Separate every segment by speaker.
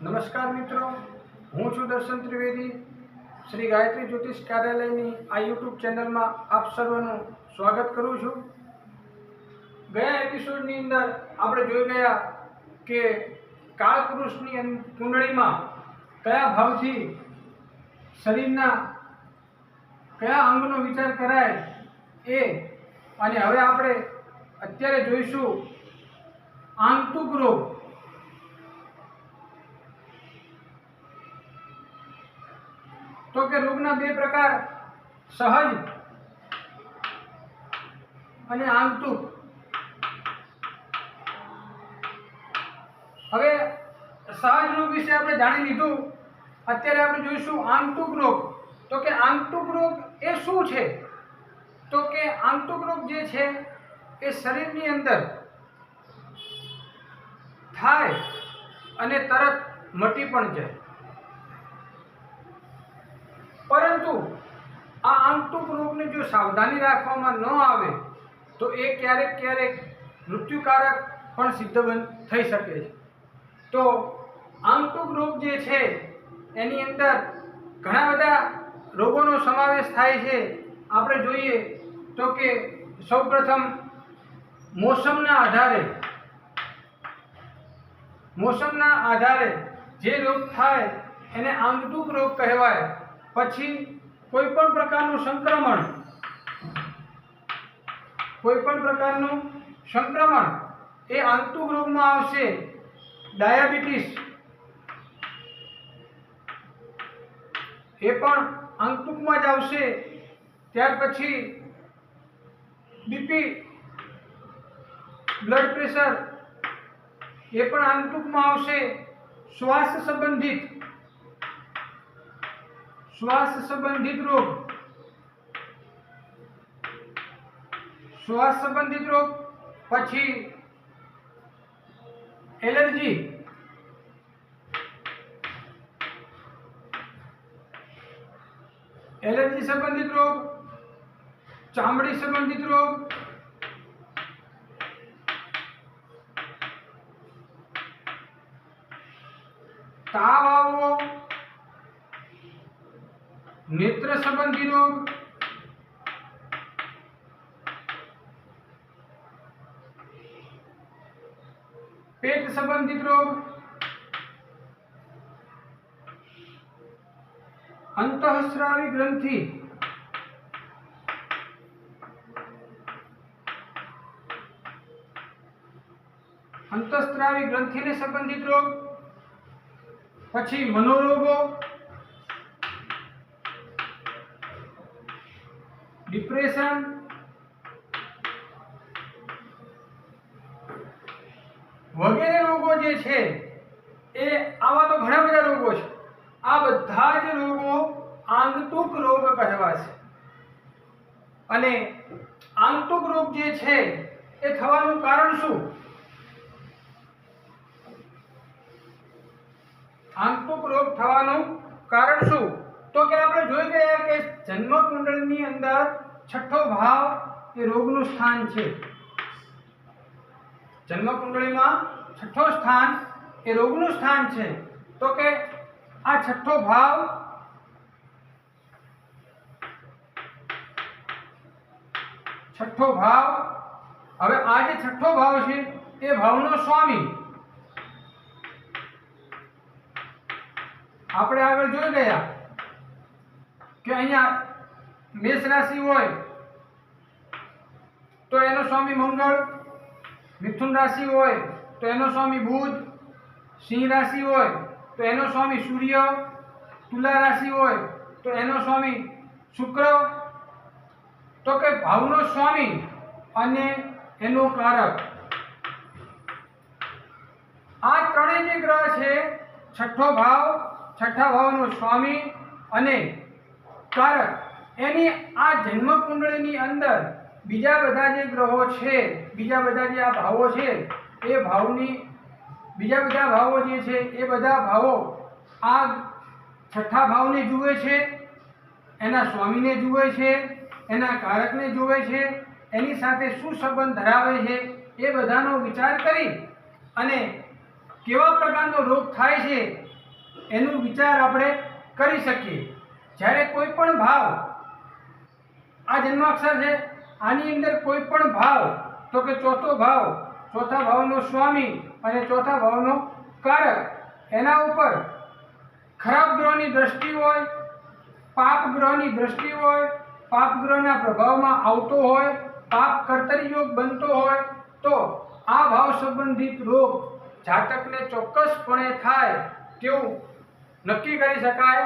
Speaker 1: નમસ્કાર મિત્રો, હું છું દર્શન ત્રિવેદી. શ્રી ગાયત્રી જ્યોતિષ કાર્યાલયની આ યુટ્યુબ ચેનલમાં આપ સર્વનું સ્વાગત કરું છું. ગયા એપિસોડની અંદર આપણે જોઈ ગયા કે કાળપુરુષની કુંડળીમાં કયા ભાવથી શરીરના કયા અંગનો વિચાર કરાય એ, અને હવે આપણે અત્યારે જોઈશું આંતરિક રોગ. તો કે રોગના બે પ્રકાર, સહજ અને આંતરિક. હવે સહજ રોગ વિશે આપણે જાણી લીધું. અત્યારે આપણે જોઈશું આંતરિક રોગ. તો કે આંતરિક રોગ એ શું છે? તો કે આંતરિક રોગ જે છે એ શરીરની અંદર થાય અને તરત મટી પણ જાય. પરંતુ આ આંતરિક રોગને જો સાવધાની રાખવામાં ન આવે તો એ ક્યારેક મૃત્યુકારક પણ સિદ્ધ થઈ શકે છે. તો આંતરિક રોગ જે છે એની અંદર ઘણા બધા રોગોનો સમાવેશ થાય છે. આપણે જોઈએ તો કે સૌપ્રથમ મોસમના આધારે જે રોગ થાય એને આંતરિક રોગ કહેવાય. પછી કોઈ પણ પ્રકારનું સંક્રમણ એ આંતરિક રોગમાં આવશે. ડાયાબિટીસ એ પણ આંતરિકમાં જ આવશે. ત્યાર પછી બીપી, બ્લડ પ્રેશર એ પણ આંતરિકમાં આવશે. શ્વાસ સંબંધિત રોગ, પછી એલર્જી, સંબંધિત રોગ, ચામડી સંબંધિત રોગ, તાવ આવવો, નેત્ર સંબંધી રોગ, પેટ સંબંધિત રોગ, અંતઃસ્રાવી ગ્રંથિ, ગ્રંથિને સંબંધિત રોગ, પછી મનોરોગો, ડિપ્રેશન, વગેરે રોગો જે છે એ આવા તો ઘણા બધા રોગો છે. આ બધા જ રોગો આંતરિક રોગ કહેવાશે. અને આંતરિક રોગ જે છે એ થવાનું કારણ શું? આંતરિક રોગ થવાનું કારણ શું? તો કે આપણે જોઈ ગયા કે જન્મ કુંડળીની અંદર છઠ્ઠો ભાવ એ રોગનું સ્થાન છે. જન્મ કુંડળીમાં છઠ્ઠો સ્થાન એ રોગનું સ્થાન છે. તો કે આ છઠ્ઠો ભાવ હવે આ જે છઠ્ઠો ભાવ છે એ ભાવનો સ્વામી આપણે આગળ જોઈ ગયા કે અહીંયા મેષ રાશિ હોય તો એનો સ્વામી મંગળ, મિથુન રાશિ હોય તો એનો સ્વામી બુધ, સિંહ રાશિ હોય તો એનો સ્વામી સૂર્ય, તુલા રાશિ હોય તો એનો સ્વામી શુક્ર. તો કે ભાવનો સ્વામી અને એનો કારક, આ ત્રણેય જે ગ્રહ છે, છઠ્ઠા ભાવનો સ્વામી અને કારક, એની આ જન્મ કુંડળીની અંદર બીજા બધા જે ગ્રહો છે, બીજા બધા જે આ ભાવો છે એ ભાવની બીજા બધા ભાવો જે છે એ બધા ભાવો આ છઠ્ઠા ભાવને જુએ છે, એના સ્વામીને જુએ છે, એના કારકને જુએ છે, એની સાથે શું સંબંધ ધરાવે છે એ બધાનો વિચાર કરી અને કેવા પ્રકારનો રોગ થાય છે એનો વિચાર આપણે કરી શકીએ. જ્યારે કોઈ પણ ભાવ, આ જન્માક્ષર છે, આની અંદર કોઈ પણ ભાવ, તો કે ચોથો ભાવ, ચોથા ભાવનો સ્વામી અને ચોથા ભાવનો કારક, એના ઉપર ખરાબ ગ્રહની દ્રષ્ટિ હોય, પાપ ગ્રહની દ્રષ્ટિ હોય, પાપ ગ્રહના પ્રભાવમાં આવતો હોય, પાપ કર્તરી યોગ બનતો હોય, તો આ ભાવ સંબંધિત રોગ જાતકને ચોક્કસપણે થાય તેવું નક્કી કરી શકાય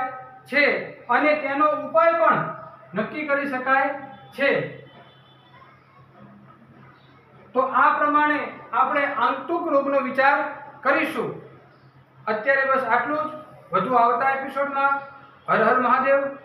Speaker 1: છે અને તેનો ઉપાય પણ નક્કી કરી શકાય છે. તો આ પ્રમાણે આપણે આંતરિક રોગનો વિચાર કરીશું. અત્યારે બસ આટલું જ. વધુ આવતા એપિસોડમાં હર હર મહાદેવ.